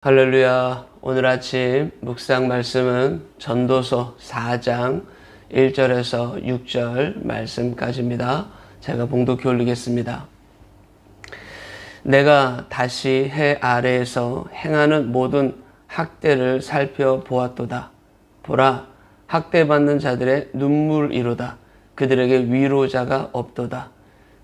할렐루야. 오늘 아침 묵상 말씀은 전도서 4장 1절에서 6절 말씀까지입니다. 제가 봉독해 올리겠습니다. 내가 다시 해 아래에서 행하는 모든 학대를 살펴보았도다. 보라, 학대받는 자들의 눈물이로다. 그들에게 위로자가 없도다.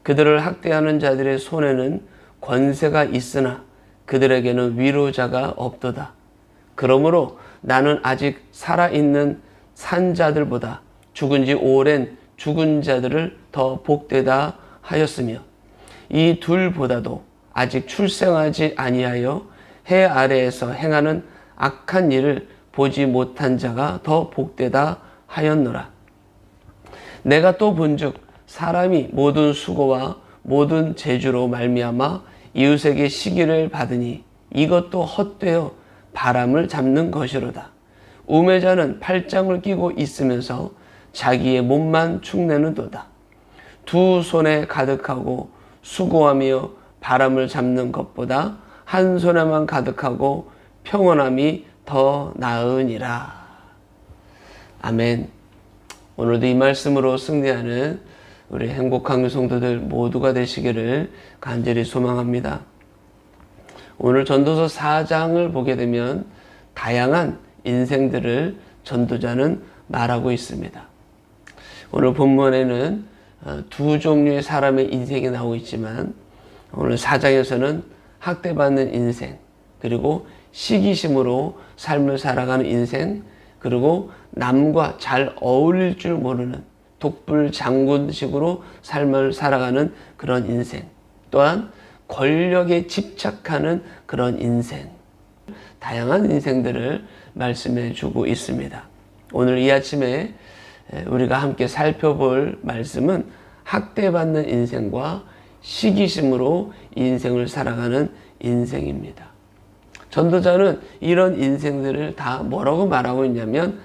그들을 학대하는 자들의 손에는 권세가 있으나 그들에게는 위로자가 없도다. 그러므로 나는 아직 살아있는 산 자들보다 죽은 지 오랜 죽은 자들을 더 복되다 하였으며 이 둘보다도 아직 출생하지 아니하여 해 아래에서 행하는 악한 일을 보지 못한 자가 더 복되다 하였노라. 내가 또 본즉 사람이 모든 수고와 모든 재주로 말미암아 이웃에게 시기를 받으니 이것도 헛되어 바람을 잡는 것이로다. 우매자는 팔짱을 끼고 있으면서 자기의 몸만 축내는도다. 두 손에 가득하고 수고하며 바람을 잡는 것보다 한 손에만 가득하고 평온함이 더 나으니라. 아멘. 오늘도 이 말씀으로 승리하는 우리 행복한 성도들 모두가 되시기를 간절히 소망합니다. 오늘 전도서 4장을 보게 되면 다양한 인생들을 전도자는 말하고 있습니다. 오늘 본문에는 두 종류의 사람의 인생이 나오고 있지만 오늘 4장에서는 학대받는 인생, 그리고 시기심으로 삶을 살아가는 인생, 그리고 남과 잘 어울릴 줄 모르는 독불 장군식으로 삶을 살아가는 그런 인생, 또한 권력에 집착하는 그런 인생, 다양한 인생들을 말씀해 주고 있습니다. 오늘 이 아침에 우리가 함께 살펴볼 말씀은 학대받는 인생과 시기심으로 인생을 살아가는 인생입니다. 전도자는 이런 인생들을 다 뭐라고 말하고 있냐면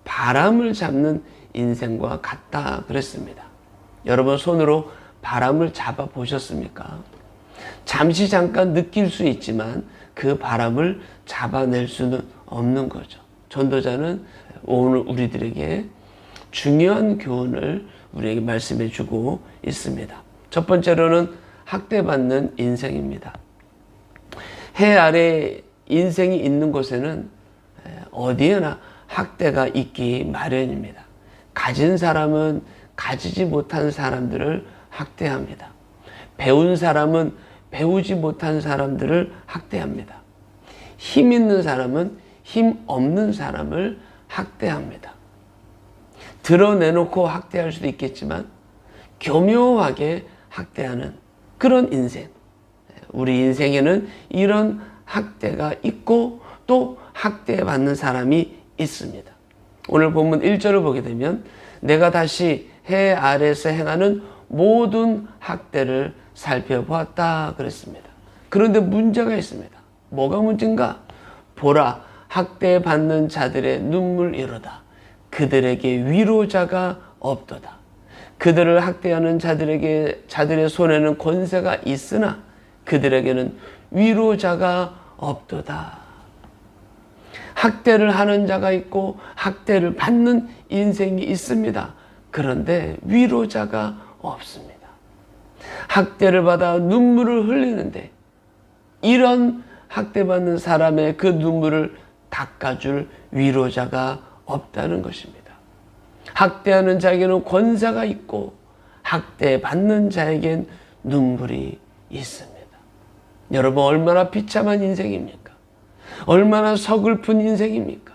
바람을 잡는 인생과 같다 그랬습니다. 여러분 손으로 바람을 잡아 보셨습니까? 잠시 잠깐 느낄 수 있지만 그 바람을 잡아낼 수는 없는 거죠. 전도자는 오늘 우리들에게 중요한 교훈을 우리에게 말씀해 주고 있습니다. 첫 번째로는 학대받는 인생입니다. 해 아래 인생이 있는 곳에는 어디에나 학대가 있기 마련입니다. 가진 사람은 가지지 못한 사람들을 학대합니다. 배운 사람은 배우지 못한 사람들을 학대합니다. 힘 있는 사람은 힘 없는 사람을 학대합니다. 드러내놓고 학대할 수도 있겠지만 교묘하게 학대하는 그런 인생. 우리 인생에는 이런 학대가 있고 또 학대받는 사람이 있습니다. 오늘 본문 1절을 보게 되면 내가 다시 해 아래에서 행하는 모든 학대를 살펴보았다 그랬습니다. 그런데 문제가 있습니다. 뭐가 문제인가? 보라, 학대받는 자들의 눈물이로다. 그들에게 위로자가 없도다. 그들을 학대하는 자들의 손에는 권세가 있으나 그들에게는 위로자가 없도다. 학대를 하는 자가 있고 학대를 받는 인생이 있습니다. 그런데 위로자가 없습니다. 학대를 받아 눈물을 흘리는데 이런 학대받는 사람의 그 눈물을 닦아줄 위로자가 없다는 것입니다. 학대하는 자에게는 권세가 있고 학대받는 자에겐 눈물이 있습니다. 여러분 얼마나 비참한 인생입니까? 얼마나 서글픈 인생입니까?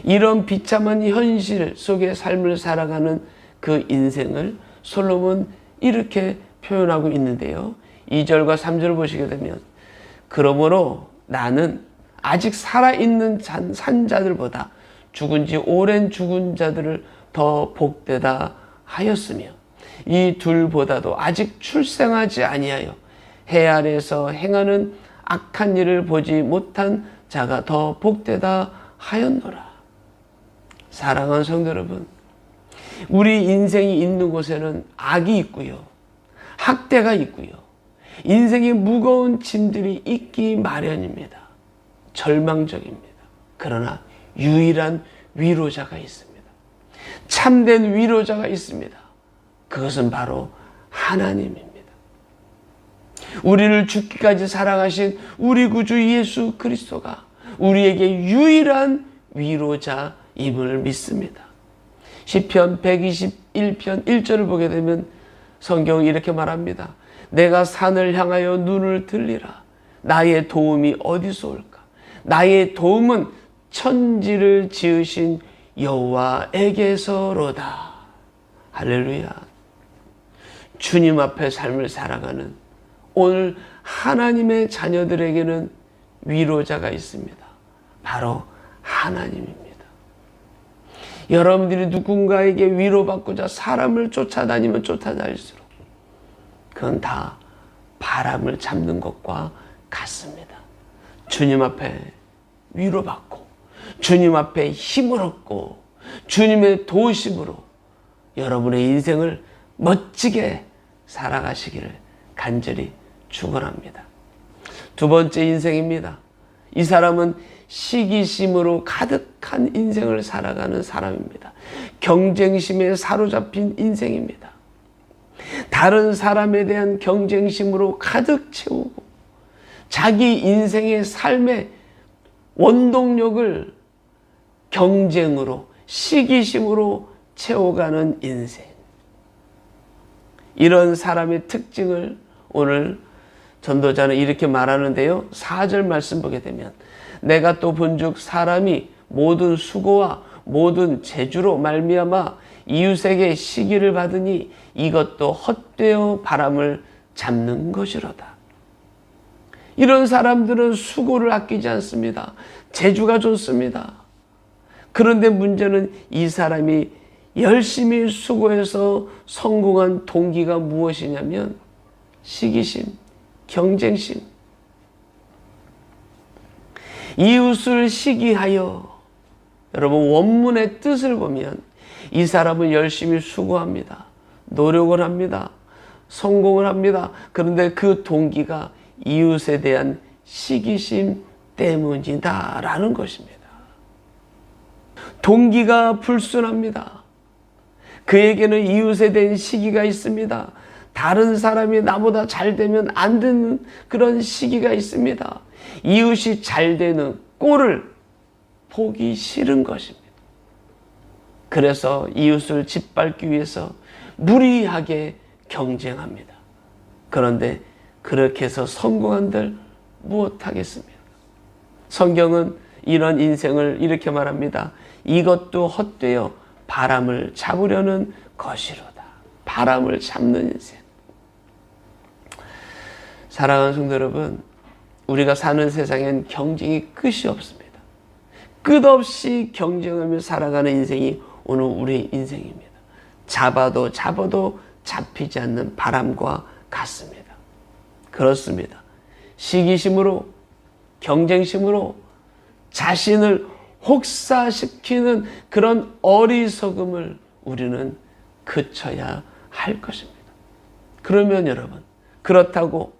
이런 비참한 현실 속의 삶을 살아가는 그 인생을 솔로몬 이렇게 표현하고 있는데요. 2절과 3절 보시게 되면 그러므로 나는 아직 살아있는 산자들보다 죽은 지 오랜 죽은 자들을 더 복되다 하였으며 이 둘보다도 아직 출생하지 아니하여 해 아래에서 행하는 악한 일을 보지 못한 자가 더 복되다 하였노라. 사랑하는 성도 여러분, 우리 인생이 있는 곳에는 악이 있고요, 학대가 있고요, 인생의 무거운 짐들이 있기 마련입니다. 절망적입니다. 그러나 유일한 위로자가 있습니다. 참된 위로자가 있습니다. 그것은 바로 하나님입니다. 우리를 죽기까지 사랑하신 우리 구주 예수 그리스도가 우리에게 유일한 위로자임을 믿습니다. 시편 121편 1절을 보게 되면 성경이 이렇게 말합니다. 내가 산을 향하여 눈을 들리라. 나의 도움이 어디서 올까? 나의 도움은 천지를 지으신 여호와에게서로다. 할렐루야. 주님 앞에 삶을 살아가는 오늘 하나님의 자녀들에게는 위로자가 있습니다. 바로 하나님입니다. 여러분들이 누군가에게 위로받고자 사람을 쫓아다니면 쫓아다닐수록 그건 다 바람을 잡는 것과 같습니다. 주님 앞에 위로받고 주님 앞에 힘을 얻고 주님의 도우심으로 여러분의 인생을 멋지게 살아가시기를 간절히 축원합니다. 두 번째 인생입니다. 이 사람은 시기심으로 가득한 인생을 살아가는 사람입니다. 경쟁심에 사로잡힌 인생입니다. 다른 사람에 대한 경쟁심으로 가득 채우고 자기 인생의 삶의 원동력을 경쟁으로 시기심으로 채워가는 인생. 이런 사람의 특징을 오늘 전도자는 이렇게 말하는데요. 4절 말씀 보게 되면 내가 또 본즉 사람이 모든 수고와 모든 재주로 말미암아 이웃에게 시기를 받으니 이것도 헛되어 바람을 잡는 것이로다. 이런 사람들은 수고를 아끼지 않습니다. 재주가 좋습니다. 그런데 문제는 이 사람이 열심히 수고해서 성공한 동기가 무엇이냐면 시기심, 경쟁심. 이웃을 시기하여, 여러분 원문의 뜻을 보면 이 사람은 열심히 수고합니다. 노력을 합니다. 성공을 합니다. 그런데 그 동기가 이웃에 대한 시기심 때문이다라는 것입니다. 동기가 불순합니다. 그에게는 이웃에 대한 시기가 있습니다. 다른 사람이 나보다 잘 되면 안 되는 그런 시기가 있습니다. 이웃이 잘 되는 꼴을 보기 싫은 것입니다. 그래서 이웃을 짓밟기 위해서 무리하게 경쟁합니다. 그런데 그렇게 해서 성공한들 무엇하겠습니까? 성경은 이런 인생을 이렇게 말합니다. 이것도 헛되어 바람을 잡으려는 것이로다. 바람을 잡는 인생. 사랑하는 성도 여러분, 우리가 사는 세상엔 경쟁이 끝이 없습니다. 끝없이 경쟁하며 살아가는 인생이 오늘 우리의 인생입니다. 잡아도 잡히지 않는 바람과 같습니다. 그렇습니다. 시기심으로, 경쟁심으로 자신을 혹사시키는 그런 어리석음을 우리는 그쳐야 할 것입니다. 그러면 여러분, 그렇다고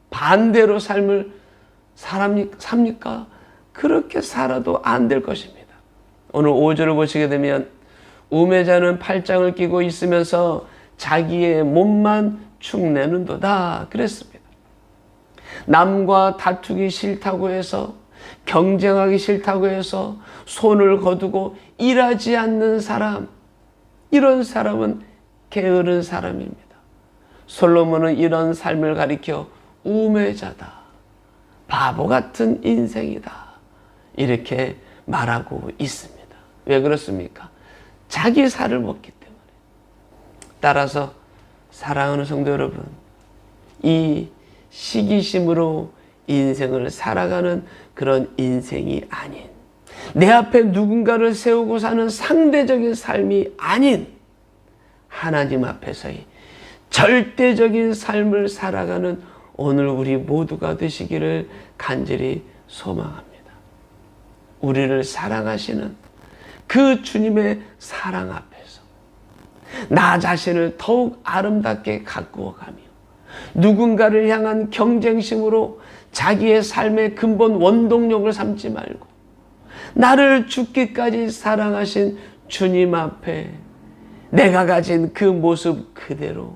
반대로 삶을 삽니까? 그렇게 살아도 안 될 것입니다. 오늘 5절을 보시게 되면 우매자는 팔짱을 끼고 있으면서 자기의 몸만 축내는도다 그랬습니다. 남과 다투기 싫다고 해서, 경쟁하기 싫다고 해서 손을 거두고 일하지 않는 사람, 이런 사람은 게으른 사람입니다. 솔로몬은 이런 삶을 가리켜 우매자다, 바보 같은 인생이다, 이렇게 말하고 있습니다. 왜 그렇습니까? 자기 살을 먹기 때문에. 따라서 사랑하는 성도 여러분, 이 시기심으로 인생을 살아가는 그런 인생이 아닌, 내 앞에 누군가를 세우고 사는 상대적인 삶이 아닌 하나님 앞에서의 절대적인 삶을 살아가는 오늘 우리 모두가 되시기를 간절히 소망합니다. 우리를 사랑하시는 그 주님의 사랑 앞에서 나 자신을 더욱 아름답게 가꾸어가며 누군가를 향한 경쟁심으로 자기의 삶의 근본 원동력을 삼지 말고 나를 죽기까지 사랑하신 주님 앞에 내가 가진 그 모습 그대로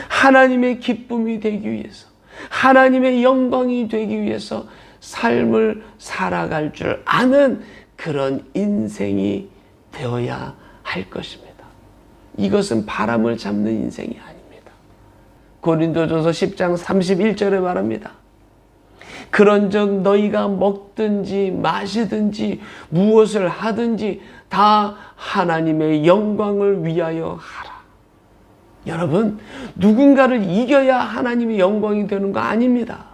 하나님의 기쁨이 되기 위해서, 하나님의 영광이 되기 위해서 삶을 살아갈 줄 아는 그런 인생이 되어야 할 것입니다. 이것은 바람을 잡는 인생이 아닙니다. 고린도전서 10장 31절에 말합니다. 그런즉 너희가 먹든지 마시든지 무엇을 하든지 다 하나님의 영광을 위하여 하라. 여러분, 누군가를 이겨야 하나님의 영광이 되는 거 아닙니다.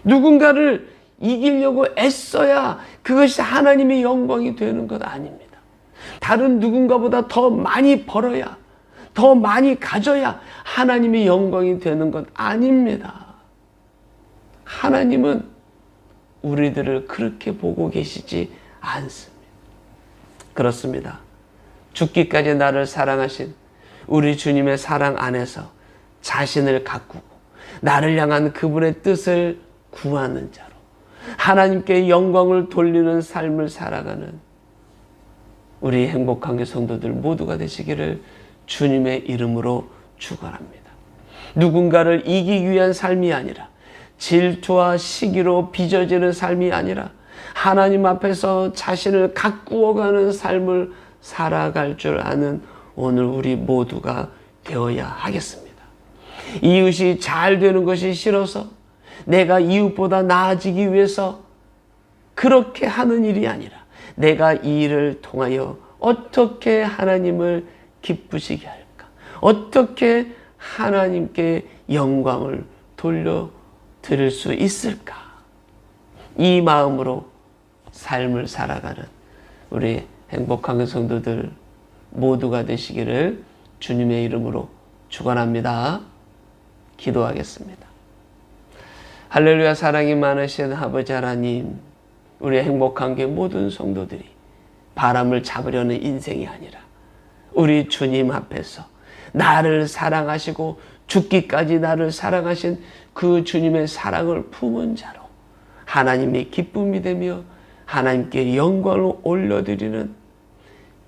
누군가를 이기려고 애써야 그것이 하나님의 영광이 되는 것 아닙니다. 다른 누군가보다 더 많이 벌어야, 더 많이 가져야 하나님의 영광이 되는 것 아닙니다. 하나님은 우리들을 그렇게 보고 계시지 않습니다. 그렇습니다. 죽기까지 나를 사랑하신 우리 주님의 사랑 안에서 자신을 가꾸고 나를 향한 그분의 뜻을 구하는 자로 하나님께 영광을 돌리는 삶을 살아가는 우리 행복한 교회 성도들 모두가 되시기를 주님의 이름으로 축원합니다. 누군가를 이기기 위한 삶이 아니라, 질투와 시기로 빚어지는 삶이 아니라 하나님 앞에서 자신을 가꾸어가는 삶을 살아갈 줄 아는 오늘 우리 모두가 되어야 하겠습니다. 이웃이 잘 되는 것이 싫어서 내가 이웃보다 나아지기 위해서 그렇게 하는 일이 아니라 내가 이 일을 통하여 어떻게 하나님을 기쁘시게 할까? 어떻게 하나님께 영광을 돌려드릴 수 있을까? 이 마음으로 삶을 살아가는 우리 행복한 성도들 모두가 되시기를 주님의 이름으로 축원합니다. 기도하겠습니다. 할렐루야. 사랑이 많으신 아버지 하나님, 우리 행복한 교회 모든 성도들이 바람을 잡으려는 인생이 아니라 우리 주님 앞에서 나를 사랑하시고 죽기까지 나를 사랑하신 그 주님의 사랑을 품은 자로 하나님의 기쁨이 되며 하나님께 영광을 올려드리는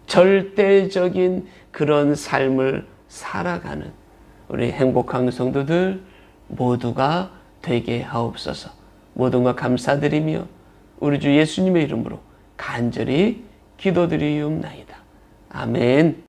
절대적인 그런 삶을 살아가는 우리 행복한 성도들 모두가 되게 하옵소서. 모든 것 감사드리며 우리 주 예수님의 이름으로 간절히 기도드리옵나이다. 아멘.